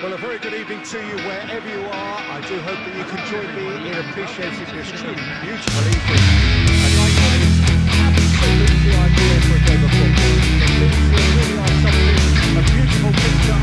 Well, a very good evening to you wherever you are. I do hope that you can join me in appreciating this truly beautiful evening. And like I said, it's absolutely ideal for a game of football. The pictures really are something, a beautiful picture.